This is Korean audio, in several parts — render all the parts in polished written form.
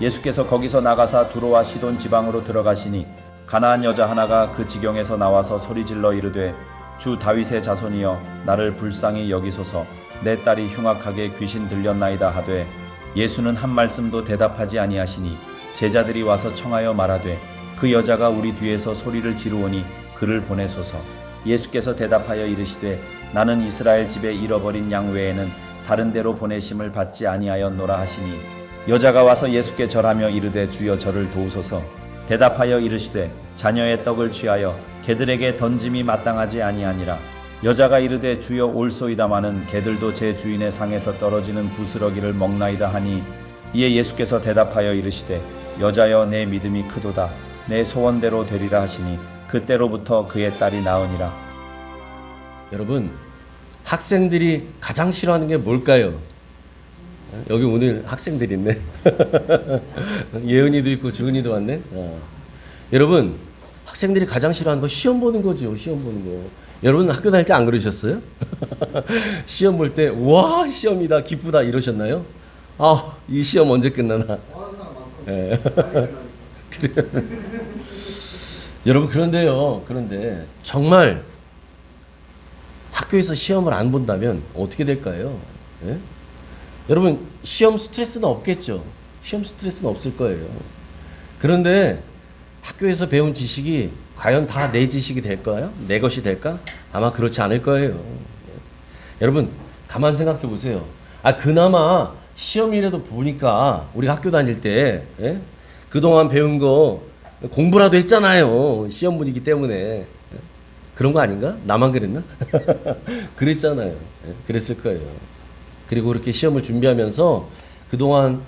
예수께서 거기서 나가사 두로와 시돈 지방으로 들어가시니 가나안 여자 하나가 그 지경에서 나와서 소리질러 이르되 주 다윗의 자손이여 나를 불쌍히 여기소서 내 딸이 흉악하게 귀신 들렸나이다 하되 예수는 한 말씀도 대답하지 아니하시니 제자들이 와서 청하여 말하되 그 여자가 우리 뒤에서 소리를 지르오니 그를 보내소서. 예수께서 대답하여 이르시되 나는 이스라엘 집에 잃어버린 양 외에는 다른 데로 보내심을 받지 아니하였노라 하시니 여자가 와서 예수께 절하며 이르되 주여 저를 도우소서. 대답하여 이르시되 자녀의 떡을 취하여 개들에게 던짐이 마땅하지 아니하니라. 여자가 이르되 주여 올소이다마는 개들도 제 주인의 상에서 떨어지는 부스러기를 먹나이다 하니 이에 예수께서 대답하여 이르시되 여자여 내 믿음이 크도다 내 소원대로 되리라 하시니 그때로부터 그의 딸이 나으니라. 여러분, 학생들이 가장 싫어하는 게 뭘까요? 여기 오늘 학생들 있네. 예은이도 있고 주은이도 왔네. 여러분, 학생들이 가장 싫어하는 거 시험 보는 거죠. 시험 보는 거. 여러분 학교 다닐 때 안 그러셨어요? 시험 볼 때 와 시험이다 기쁘다 이러셨나요? 아, 이 시험 언제 끝나나? 네. 여러분 그런데 정말 학교에서 시험을 안 본다면 어떻게 될까요? 예? 여러분 시험 스트레스는 없겠죠. 시험 스트레스는 없을 거예요. 그런데 학교에서 배운 지식이 과연 다 내 지식이 될까요? 내 것이 될까? 아마 그렇지 않을 거예요. 예. 여러분 가만 생각해 보세요. 아 그나마 시험이라도 보니까 우리 학교 다닐 때 예? 그동안 배운 거 공부라도 했잖아요. 시험 분위기 때문에. 예? 그런 거 아닌가? 나만 그랬나? 그랬잖아요. 예? 그랬을 거예요. 그리고 그렇게 시험을 준비하면서 그동안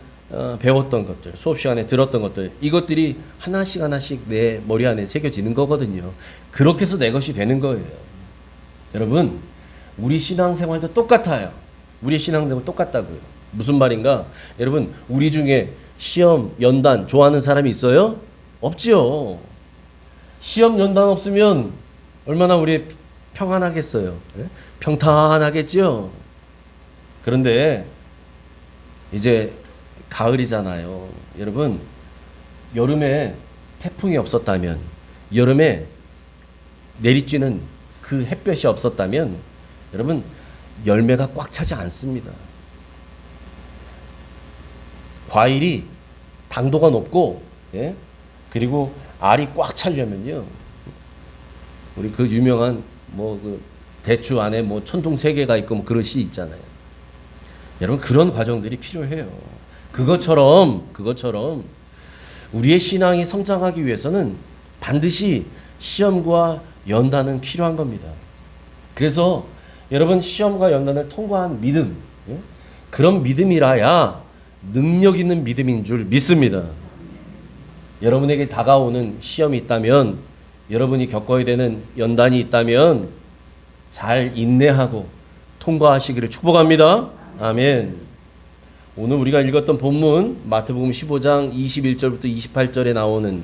배웠던 것들, 수업 시간에 들었던 것들, 이것들이 하나씩 내 머리 안에 새겨지는 거거든요. 그렇게 해서 내 것이 되는 거예요. 여러분, 우리 신앙생활도 똑같아요. 우리 신앙생활 똑같다고요. 무슨 말인가? 여러분, 우리 중에 시험, 연단 좋아하는 사람이 있어요? 없죠. 시험, 연단 없으면 얼마나 우리 평안하겠어요. 예? 평탄하겠죠. 그런데 이제 가을이잖아요. 여러분, 여름에 태풍이 없었다면, 여름에 내리쬐는 그 햇볕이 없었다면, 여러분, 열매가 꽉 차지 않습니다. 과일이 당도가 높고, 예? 그리고 알이 꽉 차려면요, 우리 그 유명한 그 대추 안에 천둥 3개가 있고 그런 시 있잖아요. 여러분, 그런 과정들이 필요해요. 그것처럼 우리의 신앙이 성장하기 위해서는 반드시 시험과 연단은 필요한 겁니다. 그래서 여러분 시험과 연단을 통과한 믿음, 그런 믿음이라야 능력 있는 믿음인 줄 믿습니다. 여러분에게 다가오는 시험이 있다면, 여러분이 겪어야 되는 연단이 있다면 잘 인내하고 통과하시기를 축복합니다. 아멘. 오늘 우리가 읽었던 본문 마태복음 15장 21절부터 28절에 나오는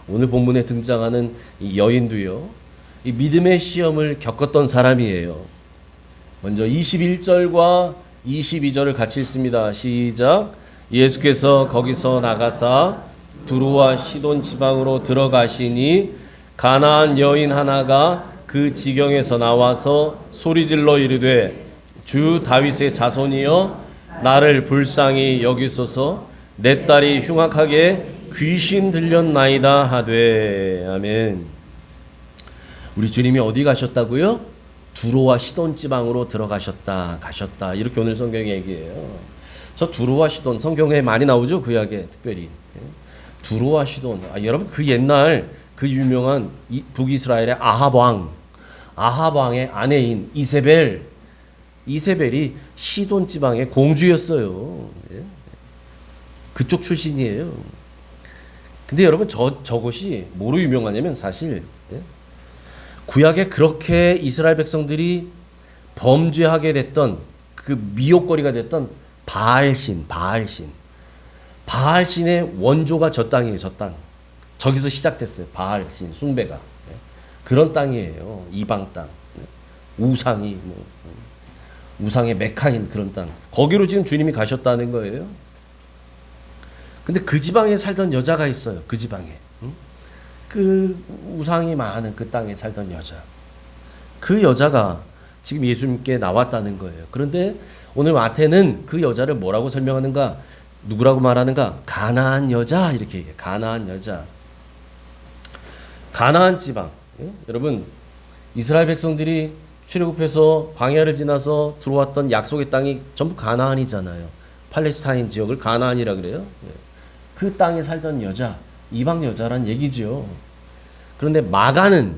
오늘 본문에 등장하는 이 여인도요, 이 믿음의 시험을 겪었던 사람이에요. 먼저 21절과 22절을 같이 읽습니다. 시작. 예수께서 거기서 나가사 두로와 시돈 지방으로 들어가시니 가나안 여인 하나가 그 지경에서 나와서 소리질러 이르되 주 다윗의 자손이여 나를 불쌍히 여기소서 내 딸이 흉악하게 귀신 들렸나이다 하되. 아멘. 우리 주님이 어디 가셨다고요? 두로와 시돈 지방으로 가셨다 이렇게 오늘 성경이 얘기해요. 저 두로와 시돈 성경에 많이 나오죠. 구약에 특별히 두로와 시돈. 여러분 그 옛날 그 유명한 북이스라엘의 아합 왕의 아내인 이세벨이 시돈 지방의 공주였어요. 그쪽 출신이에요. 근데 여러분 저것이 뭐로 유명하냐면 사실 구약에 그렇게 이스라엘 백성들이 범죄하게 됐던 그 미혹거리가 됐던 바알신의 원조가 저 땅이에요. 저 땅. 저기서 시작됐어요. 바알신 숭배가. 그런 땅이에요. 이방 땅. 우상의 메카인 그런 땅. 거기로 지금 주님이 가셨다는 거예요. 근데 그 지방에 살던 여자가 있어요. 그 지방에. 응? 그 우상이 많은 그 땅에 살던 여자. 그 여자가 지금 예수님께 나왔다는 거예요. 그런데 오늘 마태는 그 여자를 뭐라고 설명하는가? 누구라고 말하는가? 가나안 여자 이렇게 얘기해요. 가나안 여자. 가나안 지방. 예? 여러분 이스라엘 백성들이 출애굽해서 광야를 지나서 들어왔던 약속의 땅이 전부 가나안이잖아요. 팔레스타인 지역을 가나안이라 그래요. 예. 그 땅에 살던 여자, 이방 여자란 얘기죠. 그런데 마가는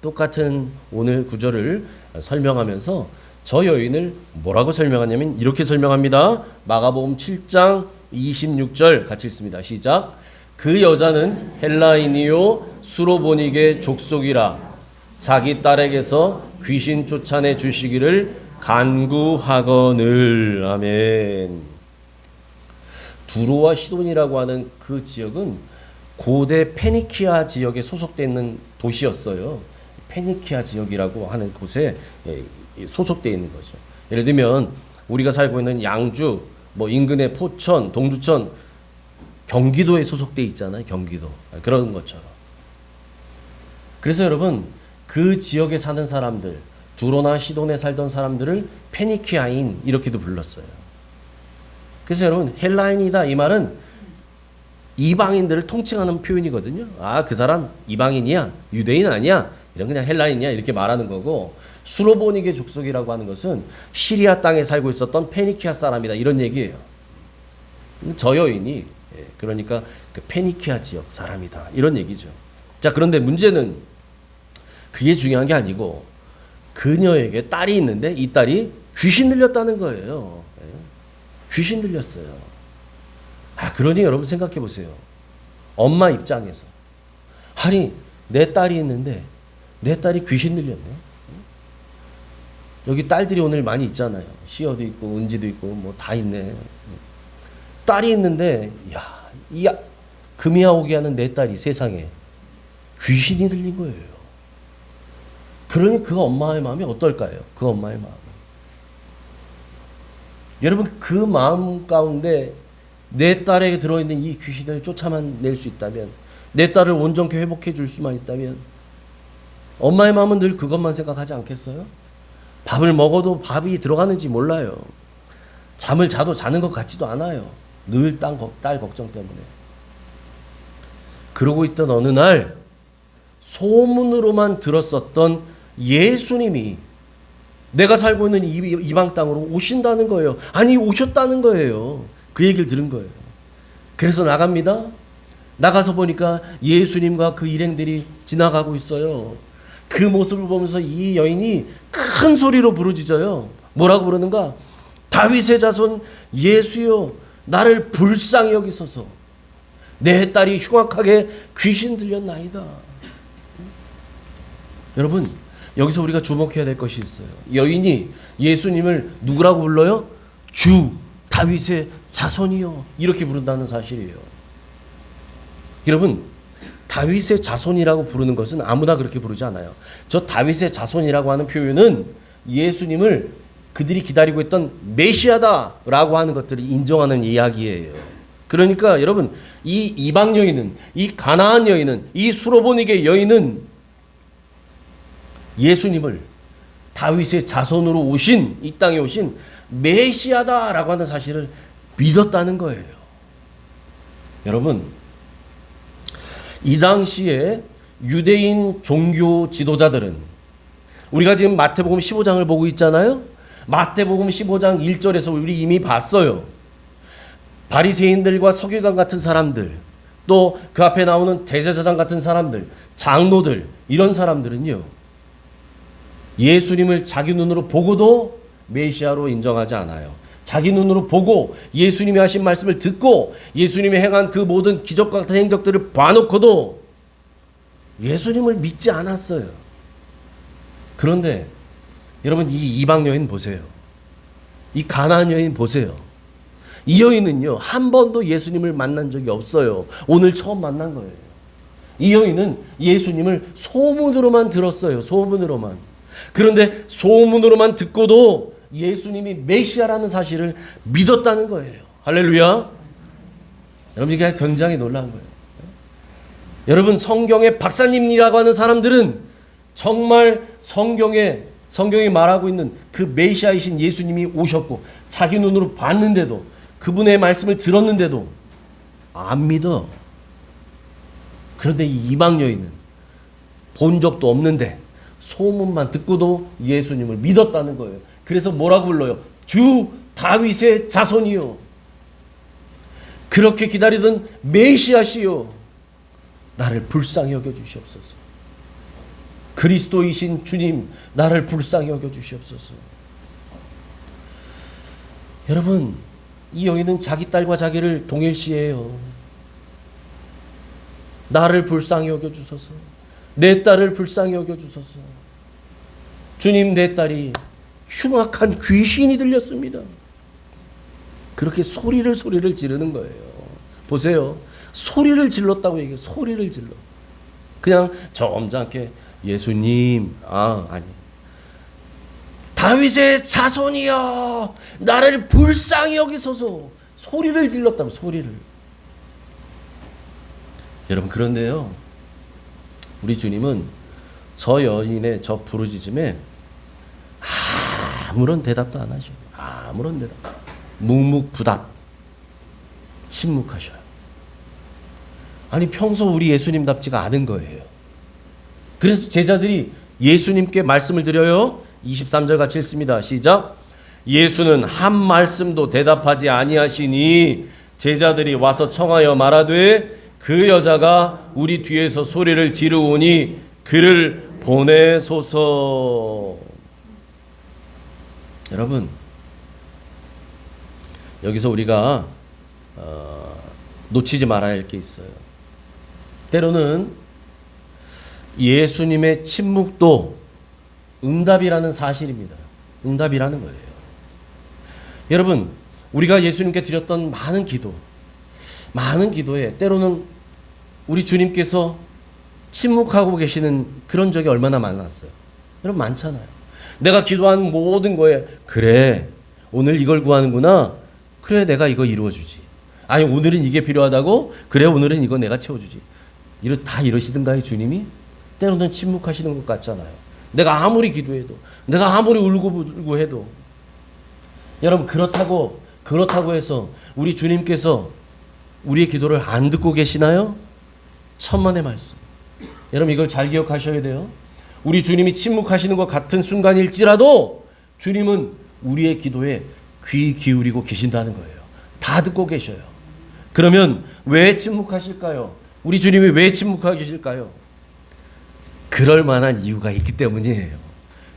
똑같은 오늘 구절을 설명하면서 저 여인을 뭐라고 설명하냐면 이렇게 설명합니다. 마가복음 7장 26절 같이 읽습니다. 시작. 그 여자는 헬라인이요 수로보닉의 족속이라 자기 딸에게서 귀신 쫓아내 주시기를 간구하거늘. 아멘. 두로와 시돈이라고 하는 그 지역은 고대 페니키아 지역에 소속되어 있는 도시였어요. 페니키아 지역이라고 하는 곳에 소속되어 있는 거죠. 예를 들면 우리가 살고 있는 양주, 뭐 인근의 포천, 동두천, 경기도에 소속되어 있잖아요. 경기도. 그런 것처럼. 그래서 여러분 그 지역에 사는 사람들, 두로나 시돈에 살던 사람들을 페니키아인 이렇게도 불렀어요. 그래서 여러분 헬라인이다 이 말은 이방인들을 통칭하는 표현이거든요. 아, 그 사람 이방인이야, 유대인 아니야, 이런 그냥 헬라인이야 이렇게 말하는 거고, 수로보닉의 족속이라고 하는 것은 시리아 땅에 살고 있었던 페니키아 사람이다 이런 얘기예요. 저 여인이 그러니까 그 페니키아 지역 사람이다 이런 얘기죠. 자, 그런데 문제는 그게 중요한 게 아니고 그녀에게 딸이 있는데 이 딸이 귀신 들렸다는 거예요. 귀신 들렸어요. 아, 그러니 여러분 생각해 보세요. 엄마 입장에서. 아니, 내 딸이 있는데 내 딸이 귀신 들렸네. 여기 딸들이 오늘 많이 있잖아요. 시어도 있고 은지도 있고 뭐 다 있네. 딸이 있는데 이 금이야 오게 하는 내 딸이 세상에 귀신이 들린 거예요. 그러니 그 엄마의 마음이 어떨까요? 그 엄마의 마음이. 여러분 그 마음 가운데 내 딸에게 들어있는 이 귀신을 쫓아만 낼 수 있다면, 내 딸을 온전케 회복해 줄 수만 있다면, 엄마의 마음은 늘 그것만 생각하지 않겠어요? 밥을 먹어도 밥이 들어가는지 몰라요. 잠을 자도 자는 것 같지도 않아요. 늘 딸 걱정 때문에. 그러고 있던 어느 날 소문으로만 들었었던 예수님이 내가 살고 있는 이방 땅으로 오신다는 거예요. 아니, 오셨다는 거예요. 그 얘기를 들은 거예요. 그래서 나갑니다. 나가서 보니까 예수님과 그 일행들이 지나가고 있어요. 그 모습을 보면서 이 여인이 큰 소리로 부르짖어요. 뭐라고 부르는가? 다윗의 자손 예수여, 나를 불쌍히 여기소서. 내 딸이 흉악하게 귀신 들렸나이다. 여러분, 여기서 우리가 주목해야 될 것이 있어요. 여인이 예수님을 누구라고 불러요? 주, 다윗의 자손이요. 이렇게 부른다는 사실이에요. 여러분, 다윗의 자손이라고 부르는 것은 아무나 그렇게 부르지 않아요. 저 다윗의 자손이라고 하는 표현은 예수님을 그들이 기다리고 있던 메시아다라고 하는 것들을 인정하는 이야기예요. 그러니까 여러분, 이 이방 여인은, 이 가나안 여인은, 이 수로보닉의 여인은 예수님을 다윗의 자손으로 오신, 이 땅에 오신 메시아다라고 하는 사실을 믿었다는 거예요. 여러분, 이 당시에 유대인 종교 지도자들은, 우리가 지금 마태복음 15장을 보고 있잖아요. 마태복음 15장 1절에서 우리 이미 봤어요. 바리새인들과 서기관 같은 사람들, 또 그 앞에 나오는 대제사장 같은 사람들, 장로들, 이런 사람들은요, 예수님을 자기 눈으로 보고도 메시아로 인정하지 않아요. 자기 눈으로 보고 예수님이 하신 말씀을 듣고 예수님이 행한 그 모든 기적과 같은 행적들을 봐놓고도 예수님을 믿지 않았어요. 그런데 여러분, 이 이방 여인 보세요. 이 가나안 여인 보세요. 이 여인은요, 한 번도 예수님을 만난 적이 없어요. 오늘 처음 만난 거예요. 이 여인은 예수님을 소문으로만 들었어요. 소문으로만. 그런데 소문으로만 듣고도 예수님이 메시아라는 사실을 믿었다는 거예요. 할렐루야. 여러분 이게 굉장히 놀라운 거예요. 여러분 성경의 박사님이라고 하는 사람들은 정말 성경이 말하고 있는 그 메시아이신 예수님이 오셨고 자기 눈으로 봤는데도 그분의 말씀을 들었는데도 안 믿어. 그런데 이 이방 여인은 본 적도 없는데 소문만 듣고도 예수님을 믿었다는 거예요. 그래서 뭐라고 불러요? 주 다윗의 자손이요. 그렇게 기다리던 메시아시요. 나를 불쌍히 여겨 주시옵소서. 그리스도이신 주님, 나를 불쌍히 여겨 주시옵소서. 여러분, 이 여인은 자기 딸과 자기를 동일시해요. 나를 불쌍히 여겨 주소서. 내 딸을 불쌍히 여겨 주소서. 주님, 내 딸이 흉악한 귀신이 들렸습니다. 그렇게 소리를 지르는 거예요. 보세요. 소리를 질렀다고 얘기해요. 소리를 질러. 그냥 점잖게 예수님, 아니. 다윗의 자손이여, 나를 불쌍히 여기소서. 소리를 질렀다고, 소리를. 여러분, 그런데요, 우리 주님은 저 여인의 저 부르짖음에 아무런 대답도 안 하셔. 아무런 대답. 묵묵부답. 침묵하셔요. 아니, 평소 우리 예수님답지가 않은 거예요. 그래서 제자들이 예수님께 말씀을 드려요. 23절 같이 읽습니다. 시작. 예수는 한 말씀도 대답하지 아니하시니 제자들이 와서 청하여 말하되 그 여자가 우리 뒤에서 소리를 지르오니 그를 보내소서. 여러분, 여기서 우리가 놓치지 말아야 할 게 있어요. 때로는 예수님의 침묵도 응답이라는 사실입니다. 응답이라는 거예요. 여러분, 우리가 예수님께 드렸던 많은 기도에 때로는 우리 주님께서 침묵하고 계시는 그런 적이 얼마나 많았어요. 여러분, 많잖아요. 내가 기도한 모든 거에 그래, 오늘 이걸 구하는구나. 그래, 내가 이거 이루어주지. 아니, 오늘은 이게 필요하다고? 그래, 오늘은 이거 내가 채워주지. 다 이러시던가요, 주님이? 때로는 침묵하시는 것 같잖아요. 내가 아무리 기도해도, 내가 아무리 울고 해도. 여러분, 그렇다고 해서 우리 주님께서 우리의 기도를 안 듣고 계시나요? 천만의 말씀. 여러분, 이걸 잘 기억하셔야 돼요. 우리 주님이 침묵하시는 것 같은 순간일지라도 주님은 우리의 기도에 귀 기울이고 계신다는 거예요. 다 듣고 계셔요. 그러면 왜 침묵하실까요? 우리 주님이 왜 침묵하고 계실까요? 그럴 만한 이유가 있기 때문이에요.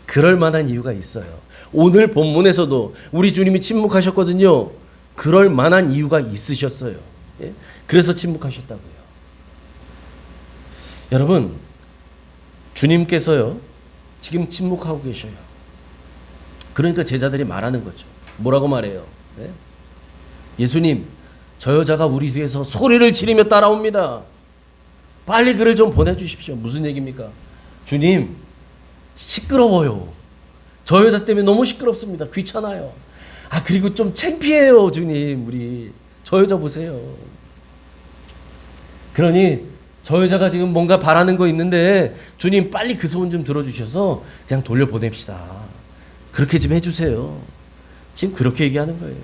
그럴 만한 이유가 있어요. 오늘 본문에서도 우리 주님이 침묵하셨거든요. 그럴 만한 이유가 있으셨어요. 예? 그래서 침묵하셨다고요. 여러분, 주님께서요, 지금 침묵하고 계셔요. 그러니까 제자들이 말하는 거죠. 뭐라고 말해요? 예? 예수님, 저 여자가 우리 뒤에서 소리를 지르며 따라옵니다. 빨리 그를 좀 보내주십시오. 무슨 얘기입니까? 주님, 시끄러워요. 저 여자 때문에 너무 시끄럽습니다. 귀찮아요. 그리고 좀 창피해요, 주님. 우리 저 여자 보세요. 그러니 저 여자가 지금 뭔가 바라는 거 있는데 주님, 빨리 그 소원 좀 들어주셔서 그냥 돌려보냅시다. 그렇게 좀 해주세요. 지금 그렇게 얘기하는 거예요.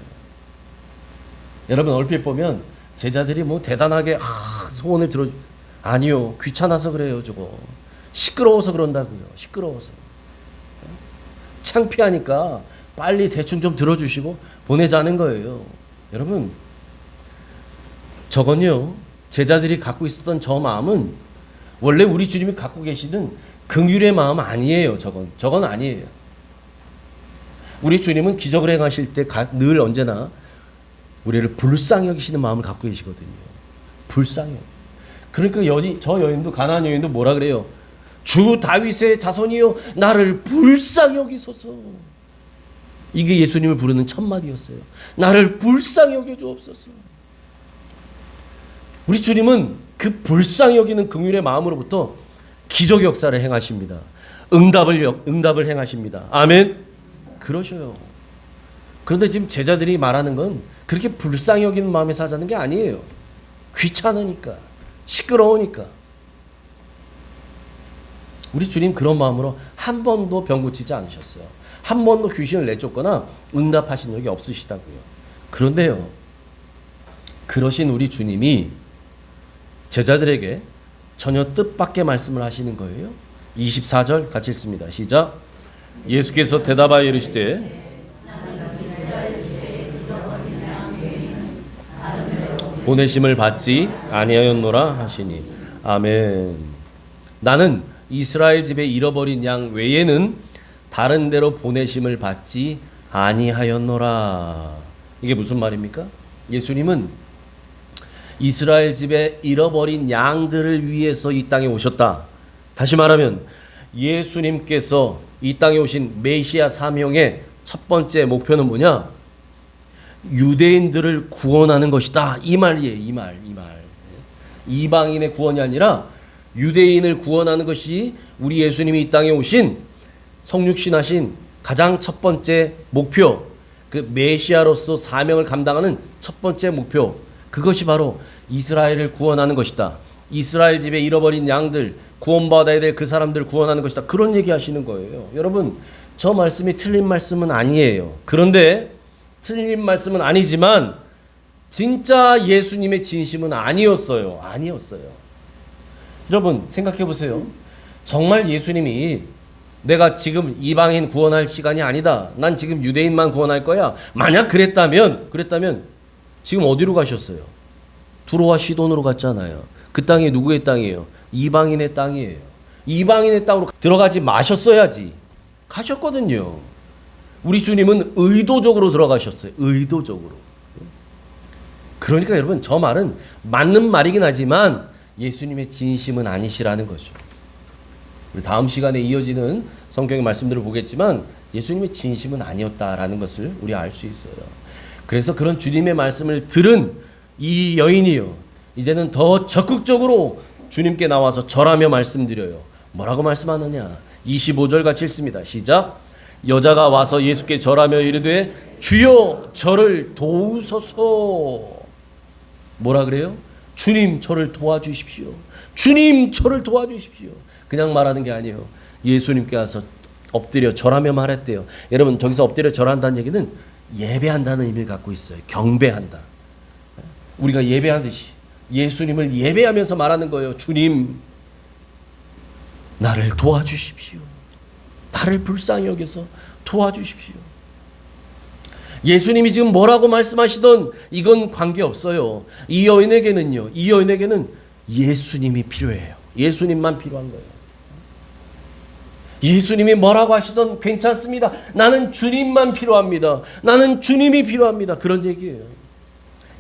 여러분, 얼핏 보면 제자들이 뭐 대단하게 소원을 아니요, 귀찮아서 그래요. 저거 시끄러워서 그런다고요. 시끄러워서. 창피하니까 빨리 대충 좀 들어주시고 보내자는 거예요. 여러분, 저건요, 제자들이 갖고 있었던 저 마음은 원래 우리 주님이 갖고 계시는 긍휼의 마음 아니에요. 저건 아니에요. 우리 주님은 기적을 행하실 때 늘 언제나 우리를 불쌍히 여기시는 마음을 갖고 계시거든요. 불쌍히. 그러니까 저 여인도, 가나안 여인도 뭐라 그래요? 주 다윗의 자손이요, 나를 불쌍히 여기소서. 이게 예수님을 부르는 첫 마디였어요. 나를 불쌍히 여겨 주옵소서. 우리 주님은 그 불쌍히 여기는 긍휼의 마음으로부터 기적 역사를 행하십니다. 응답을 행하십니다. 아멘. 그러셔요. 그런데 지금 제자들이 말하는 건 그렇게 불쌍히 여기는 마음에서 하자는 게 아니에요. 귀찮으니까, 시끄러우니까. 우리 주님 그런 마음으로 한 번도 병 고치지 않으셨어요. 한 번도 귀신을 내쫓거나 응답하신 적이 없으시다고요. 그런데요, 그러신 우리 주님이 제자들에게 전혀 뜻밖의 말씀을 하시는 거예요. 24절 같이 읽습니다. 시작. 예수께서 대답하여 이르시되 보내심을 받지 아니하였노라 하시니. 아멘. 나는 이스라엘 집에 잃어버린 양 외에는 다른 데로 보내심을 받지 아니하였노라. 이게 무슨 말입니까? 예수님은 이스라엘 집에 잃어버린 양들을 위해서 이 땅에 오셨다. 다시 말하면 예수님께서 이 땅에 오신 메시아 사명의 첫 번째 목표는 뭐냐? 유대인들을 구원하는 것이다. 이 말이에요. 이 말. 이방인의 구원이 아니라 유대인을 구원하는 것이 우리 예수님이 이 땅에 오신 성육신하신 가장 첫 번째 목표, 그 메시아로서 사명을 감당하는 첫 번째 목표, 그것이 바로 이스라엘을 구원하는 것이다. 이스라엘 집에 잃어버린 양들, 구원받아야 될 그 사람들 구원하는 것이다. 그런 얘기 하시는 거예요. 여러분, 저 말씀이 틀린 말씀은 아니에요. 그런데 틀린 말씀은 아니지만 진짜 예수님의 진심은 아니었어요. 여러분 생각해 보세요. 정말 예수님이 내가 지금 이방인 구원할 시간이 아니다, 난 지금 유대인만 구원할 거야, 만약 그랬다면 지금 어디로 가셨어요? 두로와 시돈으로 갔잖아요. 그 땅이 누구의 땅이에요? 이방인의 땅이에요. 이방인의 땅으로 들어가지 마셨어야지. 가셨거든요. 우리 주님은 의도적으로 들어가셨어요. 의도적으로. 그러니까 여러분, 저 말은 맞는 말이긴 하지만 예수님의 진심은 아니시라는 거죠. 우리 다음 시간에 이어지는 성경의 말씀들을 보겠지만 예수님의 진심은 아니었다라는 것을 우리 알 수 있어요. 그래서 그런 주님의 말씀을 들은 이 여인이요, 이제는 더 적극적으로 주님께 나와서 절하며 말씀드려요. 뭐라고 말씀하느냐? 25절 같이 읽습니다. 시작. 여자가 와서 예수께 절하며 이르되 주여 저를 도우소서. 뭐라 그래요? 주님 저를 도와주십시오. 주님 저를 도와주십시오. 그냥 말하는 게 아니에요. 예수님께 와서 엎드려 절하며 말했대요. 여러분, 저기서 엎드려 절한다는 얘기는 예배한다는 의미를 갖고 있어요. 경배한다. 우리가 예배하듯이 예수님을 예배하면서 말하는 거예요. 주님 나를 도와주십시오. 나를 불쌍히 여겨서 도와주십시오. 예수님이 지금 뭐라고 말씀하시던 이건 관계없어요. 이 여인에게는 예수님이 필요해요. 예수님만 필요한 거예요. 예수님이 뭐라고 하시던 괜찮습니다. 나는 주님만 필요합니다. 나는 주님이 필요합니다. 그런 얘기예요.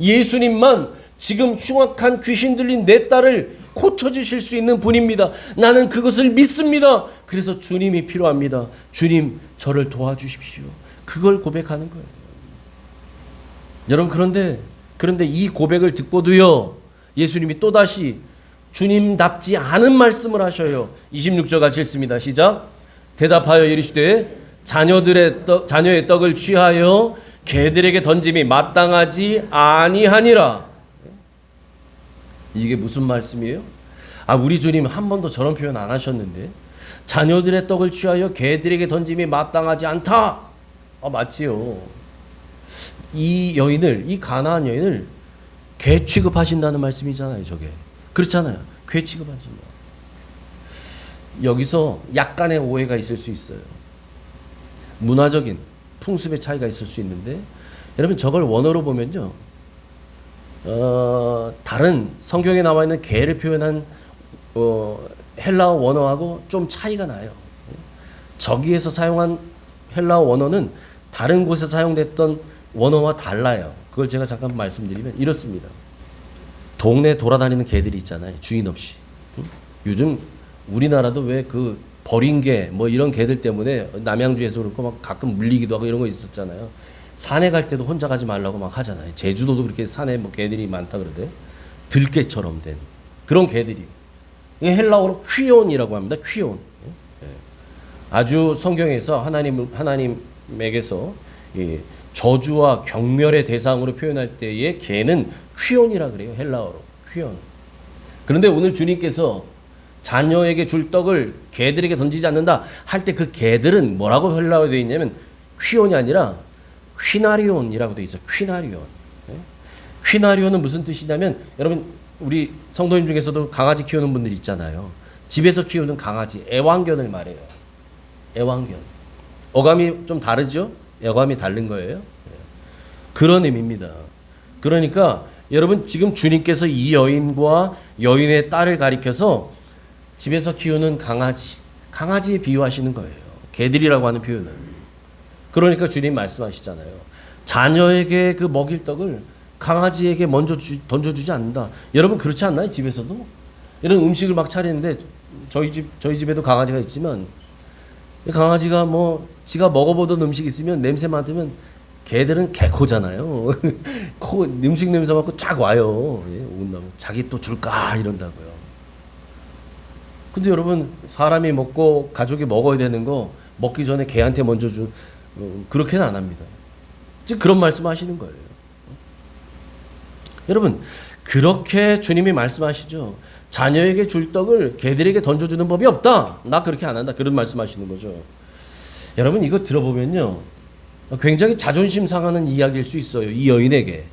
예수님만 지금 흉악한 귀신 들린 내 딸을 고쳐주실 수 있는 분입니다. 나는 그것을 믿습니다. 그래서 주님이 필요합니다. 주님 저를 도와주십시오. 그걸 고백하는 거예요. 여러분, 그런데 이 고백을 듣고도요, 예수님이 또다시 주님답지 않은 말씀을 하셔요. 26절 같이 읽습니다. 시작. 대답하여 이르시되 자녀의 떡을 취하여 개들에게 던짐이 마땅하지 아니하니라. 이게 무슨 말씀이에요? 우리 주님 한 번도 저런 표현 안 하셨는데, 자녀들의 떡을 취하여 개들에게 던짐이 마땅하지 않다. 맞지요. 이 가나안 여인을 개 취급하신다는 말씀이잖아요. 저게 그렇잖아요. 개 취급하신다. 여기서 약간의 오해가 있을 수 있어요. 문화적인 풍습의 차이가 있을 수 있는데, 여러분 저걸 원어로 보면요, 다른 성경에 나와 있는 개를 표현한 헬라어 원어하고 좀 차이가 나요. 저기에서 사용한 헬라어 원어는 다른 곳에서 사용됐던 원어와 달라요. 그걸 제가 잠깐 말씀드리면 이렇습니다. 동네 돌아다니는 개들이 있잖아요. 주인 없이. 요즘 우리나라도 왜 그 버린 개 뭐 이런 개들 때문에 남양주에서 그렇고 막 가끔 물리기도 하고 이런 거 있었잖아요. 산에 갈 때도 혼자 가지 말라고 막 하잖아요. 제주도도 그렇게 산에 뭐 개들이 많다 그러대. 들개처럼 된 그런 개들이. 이게 헬라어로 퀴온이라고 합니다. 퀴온. 아주 성경에서 하나님에게서 저주와 경멸의 대상으로 표현할 때의 개는 퀴온이라 그래요. 헬라어로 휘원. 그런데 오늘 주님께서 자녀에게 줄 떡을 개들에게 던지지 않는다 할 때 그 개들은 뭐라고 헬라어로 되어 있냐면 휘원이 아니라 퀴나리온이라고 되어 있어요. 퀴나리온. 퀴나리온은 무슨 뜻이냐면 여러분 우리 성도님 중에서도 강아지 키우는 분들 있잖아요. 집에서 키우는 강아지 애완견을 말해요. 애완견. 어감이 좀 다르죠? 어감이 다른 거예요. 그런 의미입니다. 그러니까 여러분 지금 주님께서 이 여인과 여인의 딸을 가리켜서 집에서 키우는 강아지에 비유하시는 거예요. 개들이라고 하는 표현은. 그러니까 주님 말씀하시잖아요. 자녀에게 그 먹일 떡을 강아지에게 먼저 던져주지 않는다. 여러분 그렇지 않나요? 집에서도? 이런 음식을 막 차리는데 저희 집에도 강아지가 있지만 강아지가 뭐 지가 먹어보던 음식 있으면 냄새 맡으면 개들은 개코잖아요. 음식 냄새 맡고 쫙 와요. 예, 온다고 자기 또 줄까 이런다고요. 근데 여러분 사람이 먹고 가족이 먹어야 되는 거 먹기 전에 개한테 먼저 그렇게는 안 합니다. 즉 그런 말씀하시는 거예요. 여러분 그렇게 주님이 말씀하시죠. 자녀에게 줄 떡을 개들에게 던져주는 법이 없다. 나 그렇게 안 한다. 그런 말씀하시는 거죠. 여러분 이거 들어보면요. 굉장히 자존심 상하는 이야기일 수 있어요. 이 여인에게.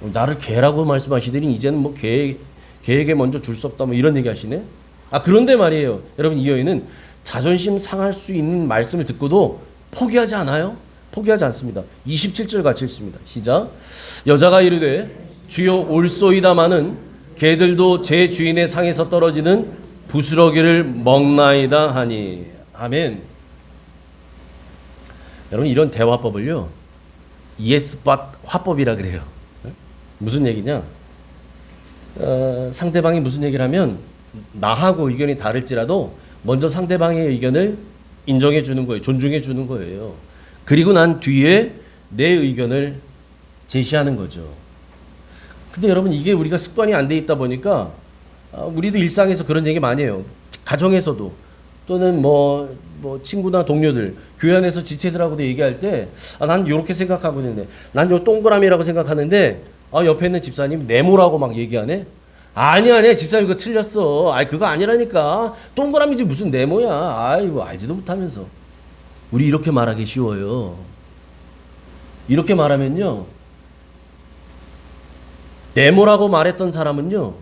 나를 개라고 말씀하시더니 이제는 뭐 개에게 먼저 줄 수 없다. 뭐 이런 얘기 하시네. 그런데 말이에요. 여러분 이 여인은 자존심 상할 수 있는 말씀을 듣고도 포기하지 않아요? 포기하지 않습니다. 27절 같이 읽습니다. 시작. 여자가 이르되 주여 올소이다마는 개들도 제 주인의 상에서 떨어지는 부스러기를 먹나이다 하니. 아멘. 여러분 이런 대화법을요. yes but 화법이라 그래요. 무슨 얘기냐? 상대방이 무슨 얘기를 하면 나하고 의견이 다를지라도 먼저 상대방의 의견을 인정해 주는 거예요. 존중해 주는 거예요. 그리고 난 뒤에 내 의견을 제시하는 거죠. 근데 여러분 이게 우리가 습관이 안 돼 있다 보니까 우리도 일상에서 그런 얘기 많이 해요. 가정에서도 또는 뭐 친구나 동료들 교회 안에서 지체들하고도 얘기할 때 난 이렇게 생각하고 있는데 난 요 동그라미라고 생각하는데 옆에 있는 집사님 네모라고 막 얘기하네. 아니야 집사님 그거 틀렸어. 그거 아니라니까. 동그라미지 무슨 네모야. 아이고 알지도 못하면서. 우리 이렇게 말하기 쉬워요. 이렇게 말하면요. 네모라고 말했던 사람은요.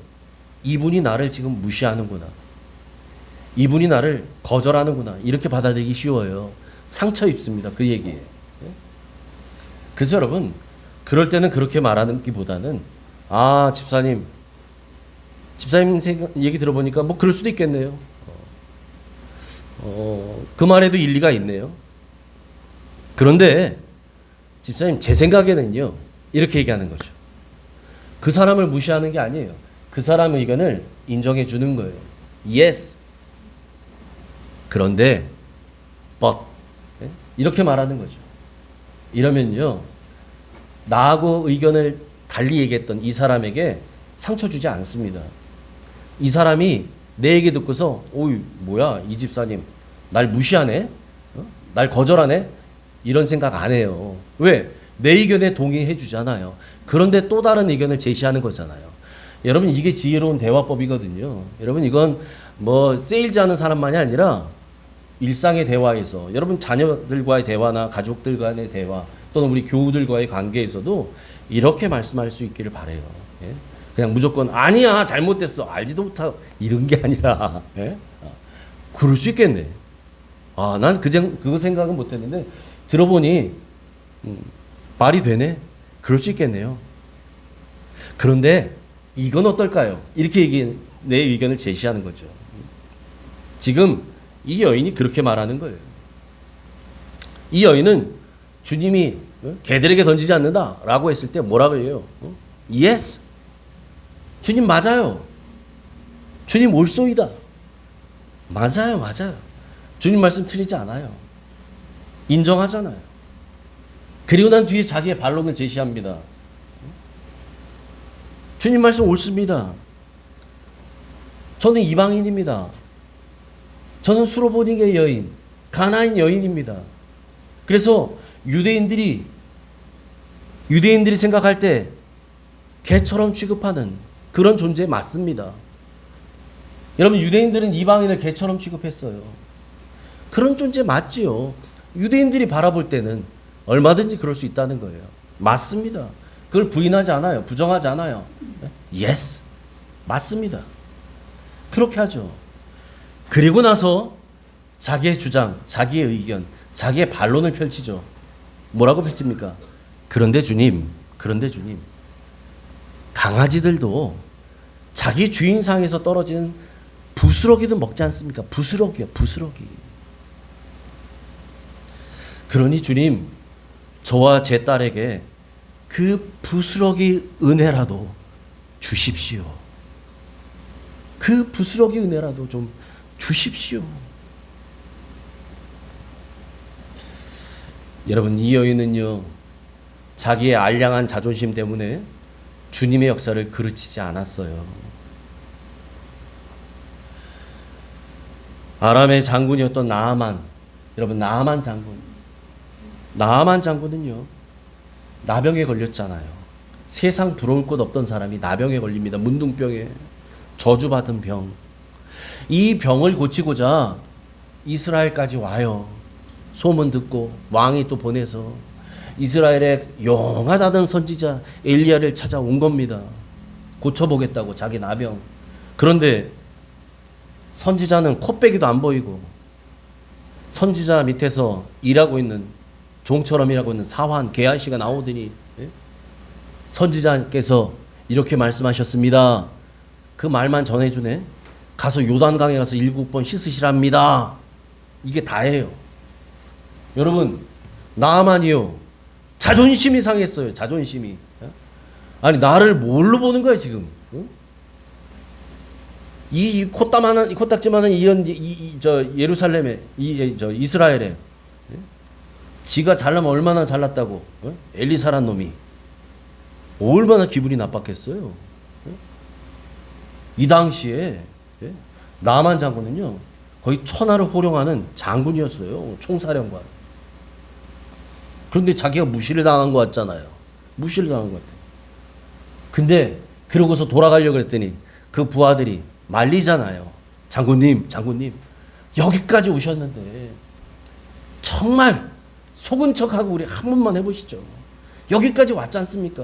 이분이 나를 지금 무시하는구나. 이분이 나를 거절하는구나. 이렇게 받아들이기 쉬워요. 상처 입습니다. 그 얘기에. 그래서 여러분 그럴 때는 그렇게 말하는 기보다는 집사님 얘기 들어보니까 뭐 그럴 수도 있겠네요. 그 말에도 일리가 있네요. 그런데 집사님 제 생각에는요. 이렇게 얘기하는 거죠. 그 사람을 무시하는 게 아니에요. 그 사람 의견을 인정해 주는 거예요. Yes. 그런데 but 이렇게 말하는 거죠. 이러면요. 나하고 의견을 달리 얘기했던 이 사람에게 상처 주지 않습니다. 이 사람이 내 얘기 듣고서 뭐야 이 집사님 날 무시하네? 날 거절하네? 이런 생각 안 해요. 왜? 내 의견에 동의해 주잖아요. 그런데 또 다른 의견을 제시하는 거잖아요. 여러분 이게 지혜로운 대화법이거든요. 여러분 이건 뭐 세일즈 하는 사람만이 아니라 일상의 대화에서 여러분 자녀들과의 대화나 가족들 간의 대화 또는 우리 교우들과의 관계에서도 이렇게 말씀할 수 있기를 바라요. 예? 그냥 무조건 아니야 잘못됐어 알지도 못하고 이런 게 아니라 예? 그럴 수 있겠네. 난 그거 생각은 못했는데 들어보니 말이 되네. 그럴 수 있겠네요. 그런데 이건 어떨까요? 이렇게 내 의견을 제시하는 거죠. 지금 이 여인이 그렇게 말하는 거예요. 이 여인은 주님이 개들에게 던지지 않는다라고 했을 때 뭐라고 해요? Yes. 주님 맞아요. 주님 올소이다. 맞아요. 주님 말씀 틀리지 않아요. 인정하잖아요. 그리고 난 뒤에 자기의 반론을 제시합니다. 주님 말씀 옳습니다. 저는 이방인입니다. 저는 수로보니게 여인, 가나안 여인입니다. 그래서 유대인들이 생각할 때 개처럼 취급하는 그런 존재 맞습니다. 여러분, 유대인들은 이방인을 개처럼 취급했어요. 그런 존재 맞지요. 유대인들이 바라볼 때는 얼마든지 그럴 수 있다는 거예요. 맞습니다. 그걸 부인하지 않아요. 부정하지 않아요. Yes, 맞습니다. 그렇게 하죠. 그리고 나서 자기의 주장, 자기의 의견, 자기의 반론을 펼치죠. 뭐라고 펼칩니까? 그런데 주님, 강아지들도 자기 주인상에서 떨어지는 부스러기도 먹지 않습니까? 부스러기요, 부스러기. 그러니 주님, 저와 제 딸에게 그 부스러기 은혜라도 주십시오. 그 부스러기 은혜라도 좀 주십시오. 여러분, 이 여인은요, 자기의 알량한 자존심 때문에 주님의 역사를 그르치지 않았어요. 아람의 장군이었던 나아만, 여러분, 나아만 장군은요, 나병에 걸렸잖아요. 세상 부러울 것 없던 사람이 나병에 걸립니다. 문둥병에, 저주받은 병. 이 병을 고치고자 이스라엘까지 와요. 소문 듣고 왕이 또 보내서 이스라엘의 용하다던 선지자 엘리야를 찾아온 겁니다. 고쳐보겠다고, 자기 나병. 그런데 선지자는 코빼기도 안 보이고, 선지자 밑에서 일하고 있는, 종처럼 일하고 있는 사환 게하시가 나오더니 선지자께서 이렇게 말씀하셨습니다. 그 말만 전해주네. 가서 요단강에 가서 7번 씻으시랍니다. 이게 다예요. 여러분, 나아만이요, 자존심이 상했어요. 자존심이. 아니, 나를 뭘로 보는 거야 지금? 이 코딱지만한 이런 예루살렘에, 이스라엘에, 지가 잘나면 얼마나 잘났다고, 엘리사란 놈이 얼마나 기분이 나빴겠어요. 이 당시에 나만 장군은요, 거의 천하를 호령하는 장군이었어요. 총사령관. 그런데 자기가 무시를 당한 것 같잖아요. 무시를 당한 것 같아요. 근데 그러고서 돌아가려고 했더니 그 부하들이 말리잖아요. 장군님, 여기까지 오셨는데 정말 속은 척하고 우리 한 번만 해보시죠. 여기까지 왔지 않습니까?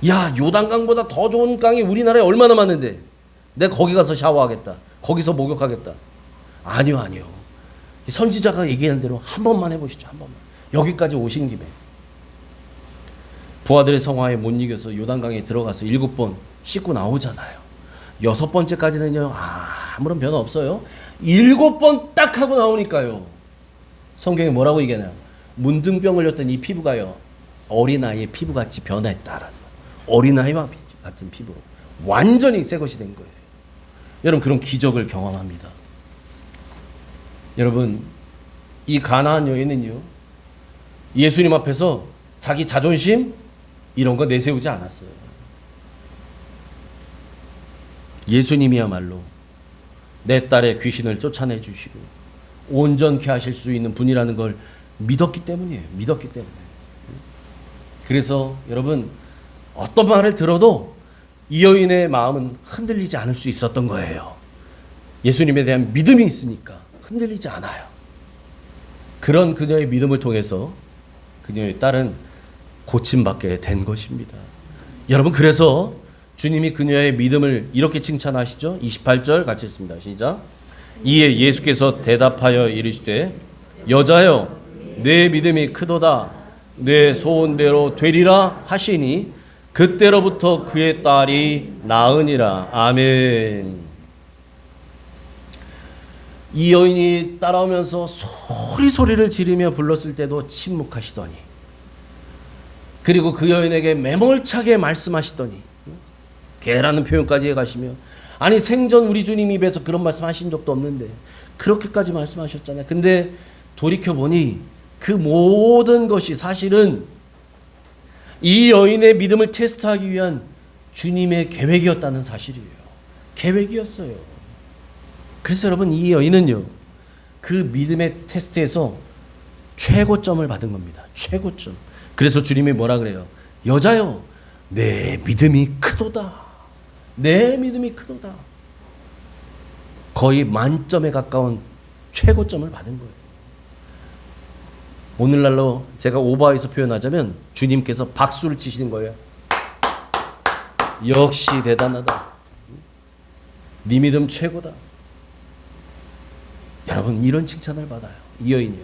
야, 요단강보다 더 좋은 강이 우리나라에 얼마나 많은데 내가 거기 가서 샤워하겠다, 거기서 목욕하겠다. 아니요. 선지자가 얘기한 대로 한 번만 해보시죠. 한 번만. 여기까지 오신 김에. 부하들의 성화에 못 이겨서 요단강에 들어가서 7번 씻고 나오잖아요. 6번째까지는요, 아무런 변화 없어요. 7번 딱 하고 나오니까요, 성경에 뭐라고 얘기하나요? 문둥병 걸렸던 이 피부가요, 어린아이의 피부같이 변했다라는 거예요. 어린아이와 같은 피부로 완전히 새 것이 된 거예요. 여러분, 그런 기적을 경험합니다. 여러분, 이 가나안 여인은요, 예수님 앞에서 자기 자존심 이런 거 내세우지 않았어요. 예수님이야말로 내 딸의 귀신을 쫓아내 주시고 온전케 하실 수 있는 분이라는 걸 믿었기 때문이에요. 믿었기 때문에. 그래서 여러분, 어떤 말을 들어도 이 여인의 마음은 흔들리지 않을 수 있었던 거예요. 예수님에 대한 믿음이 있으니까 흔들리지 않아요. 그런 그녀의 믿음을 통해서 그녀의 딸은 고침받게 된 것입니다. 여러분, 그래서 주님이 그녀의 믿음을 이렇게 칭찬하시죠. 28절 같이 읽습니다. 시작. 이에 예수께서 대답하여 이르시되 여자여, 내 믿음이 크도다. 내 소원대로 되리라 하시니 그때로부터 그의 딸이 나으니라. 아멘. 이 여인이 따라오면서 소리를 지르며 불렀을 때도 침묵하시더니, 그리고 그 여인에게 매몰차게 말씀하시더니, 개라는 표현까지 해가시며, 아니, 생전 우리 주님 입에서 그런 말씀 하신 적도 없는데 그렇게까지 말씀하셨잖아요. 근데 돌이켜보니 그 모든 것이 사실은 이 여인의 믿음을 테스트하기 위한 주님의 계획이었다는 사실이에요. 계획이었어요. 그래서 여러분, 이 여인은요, 그 믿음의 테스트에서 최고점을 받은 겁니다. 최고점. 그래서 주님이 뭐라 그래요? 여자요, 내 믿음이 크도다. 내 믿음이 크도다. 거의 만점에 가까운 최고점을 받은 거예요. 오늘날로 제가 오버해서 표현하자면 주님께서 박수를 치시는 거예요. 역시 대단하다. 네 믿음 최고다. 여러분, 이런 칭찬을 받아요. 이 여인이요.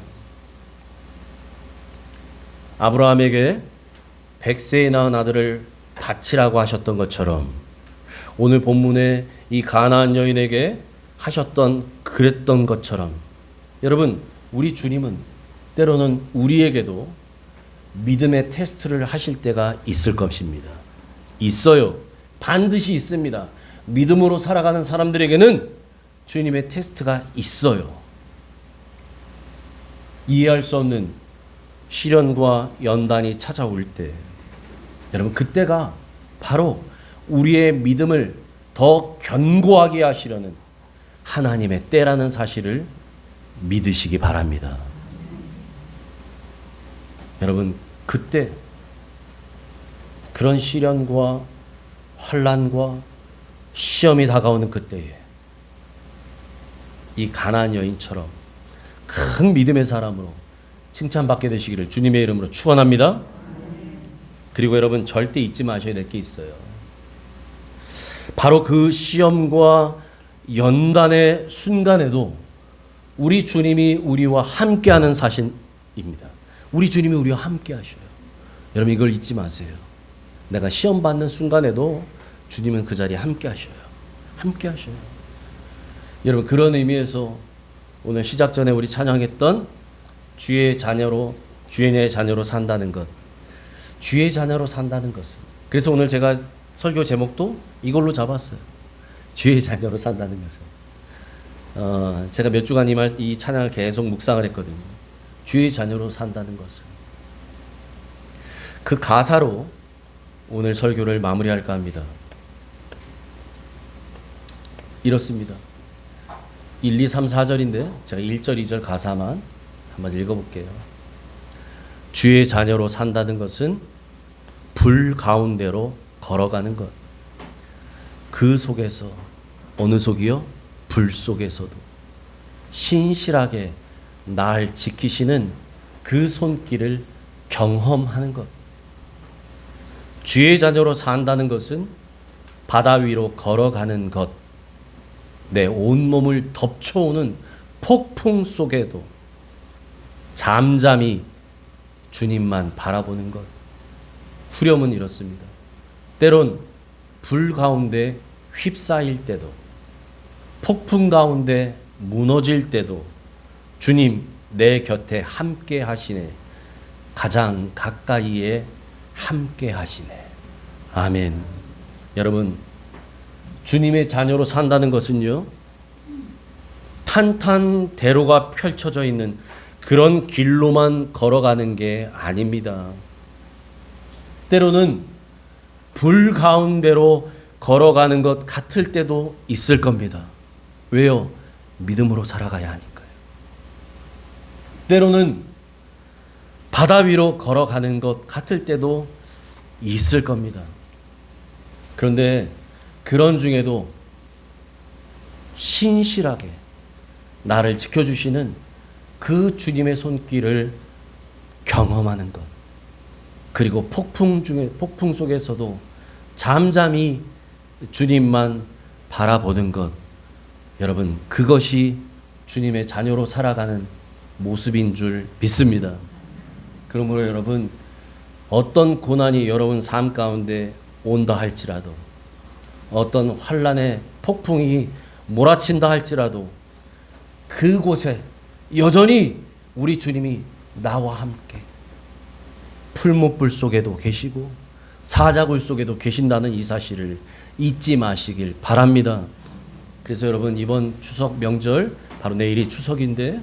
아브라함에게 100세에 낳은 아들을 바치라고 하셨던 것처럼 오늘 본문에 이 가나안 여인에게 하셨던 그랬던 것처럼 여러분, 우리 주님은 때로는 우리에게도 믿음의 테스트를 하실 때가 있을 것입니다. 있어요. 반드시 있습니다. 믿음으로 살아가는 사람들에게는 주님의 테스트가 있어요. 이해할 수 없는 시련과 연단이 찾아올 때 여러분, 그때가 바로 우리의 믿음을 더 견고하게 하시려는 하나님의 때라는 사실을 믿으시기 바랍니다. 여러분, 그때 그런 시련과 환난과 시험이 다가오는 그때에 이 가나안 여인처럼 큰 믿음의 사람으로 칭찬받게 되시기를 주님의 이름으로 축원합니다. 그리고 여러분, 절대 잊지 마셔야 될 게 있어요. 바로 그 시험과 연단의 순간에도 우리 주님이 우리와 함께하는 사실입니다. 우리 주님이 우리와 함께 하셔요. 여러분, 이걸 잊지 마세요. 내가 시험 받는 순간에도 주님은 그 자리에 함께 하셔요. 함께 하셔요. 여러분, 그런 의미에서 오늘 시작 전에 우리 찬양했던 주의 자녀로 산다는 것, 주의 자녀로 산다는 것은, 그래서 오늘 제가 설교 제목도 이걸로 잡았어요. 주의 자녀로 산다는 것은. 제가 몇 주간 이 찬양을 계속 묵상을 했거든요. 주의 자녀로 산다는 것은. 그 가사로 오늘 설교를 마무리할까 합니다. 이렇습니다. 1, 2, 3, 4절인데 제가 1절, 2절 가사만 한번 읽어볼게요. 주의 자녀로 산다는 것은 불 가운데로 걸어가는 것. 그 속에서, 어느 속이요? 불 속에서도 신실하게 날 지키시는 그 손길을 경험하는 것. 주의 자녀로 산다는 것은 바다 위로 걸어가는 것. 내 온몸을 덮쳐오는 폭풍 속에도 잠잠히 주님만 바라보는 것. 후렴은 이렇습니다. 때론 불 가운데 휩싸일 때도, 폭풍 가운데 무너질 때도 주님 내 곁에 함께 하시네. 가장 가까이에 함께 하시네. 아멘. 여러분, 주님의 자녀로 산다는 것은요, 탄탄대로가 펼쳐져 있는 그런 길로만 걸어가는 게 아닙니다. 때로는 불 가운데로 걸어가는 것 같을 때도 있을 겁니다. 왜요? 믿음으로 살아가야 하니까요. 때로는 바다 위로 걸어가는 것 같을 때도 있을 겁니다. 그런데 그런 중에도 신실하게 나를 지켜주시는 그 주님의 손길을 경험하는 것, 그리고 폭풍 속에서도 잠잠히 주님만 바라보는 것, 여러분, 그것이 주님의 자녀로 살아가는 모습인 줄 믿습니다. 그러므로 여러분, 어떤 고난이 여러분 삶 가운데 온다 할지라도, 어떤 환난의 폭풍이 몰아친다 할지라도 그곳에 여전히 우리 주님이 나와 함께 풀무불 속에도 계시고 사자굴 속에도 계신다는 이 사실을 잊지 마시길 바랍니다. 그래서 여러분, 이번 추석 명절, 바로 내일이 추석인데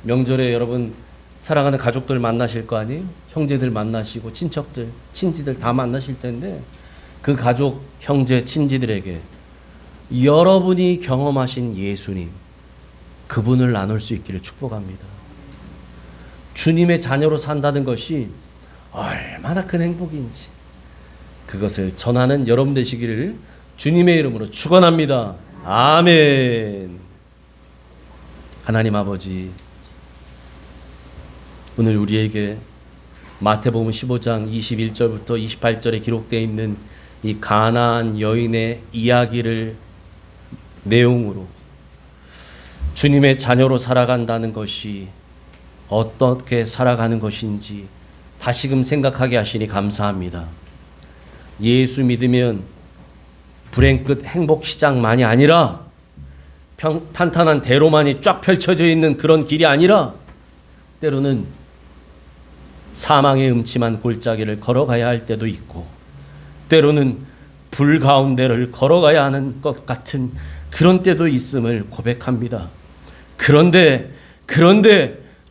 명절에 여러분 사랑하는 가족들 만나실 거 아니에요? 형제들 만나시고 친척들, 친지들 다 만나실 텐데 그 가족, 형제, 친지들에게 여러분이 경험하신 예수님, 그분을 나눌 수 있기를 축복합니다. 주님의 자녀로 산다는 것이 얼마나 큰 행복인지, 그것을 전하는 여러분 되시기를 주님의 이름으로 축원합니다. 아멘. 하나님 아버지, 오늘 우리에게 마태복음 15장 21절부터 28절에 기록되어 있는 이 가나안 여인의 이야기를 내용으로 주님의 자녀로 살아간다는 것이 어떻게 살아가는 것인지 다시금 생각하게 하시니 감사합니다. 예수 믿으면 불행 끝 행복 시장만이 아니라 탄탄한 대로만이 쫙 펼쳐져 있는 그런 길이 아니라 때로는 사망의 음침한 골짜기를 걸어가야 할 때도 있고 때로는 불 가운데를 걸어가야 하는 것 같은 그런 때도 있음을 고백합니다. 그런데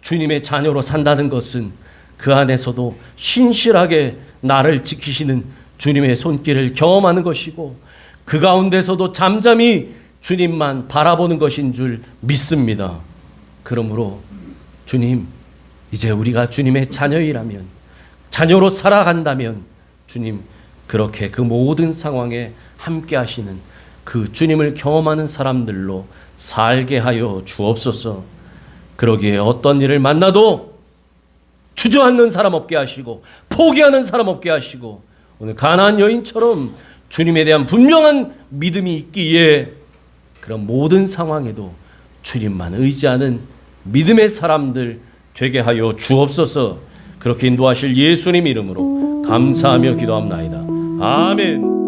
주님의 자녀로 산다는 것은 그 안에서도 신실하게 나를 지키시는 주님의 손길을 경험하는 것이고 그 가운데서도 잠잠히 주님만 바라보는 것인 줄 믿습니다. 그러므로 주님, 이제 우리가 주님의 자녀이라면, 자녀로 살아간다면 주님 그렇게 그 모든 상황에 함께 하시는 그 주님을 경험하는 사람들로 살게 하여 주옵소서. 그러기에 어떤 일을 만나도 주저앉는 사람 없게 하시고 포기하는 사람 없게 하시고 오늘 가나안 여인처럼 주님에 대한 분명한 믿음이 있기에 그런 모든 상황에도 주님만 의지하는 믿음의 사람들 되게 하여 주옵소서. 그렇게 인도하실 예수님 이름으로 감사하며 기도합나이다. 아멘.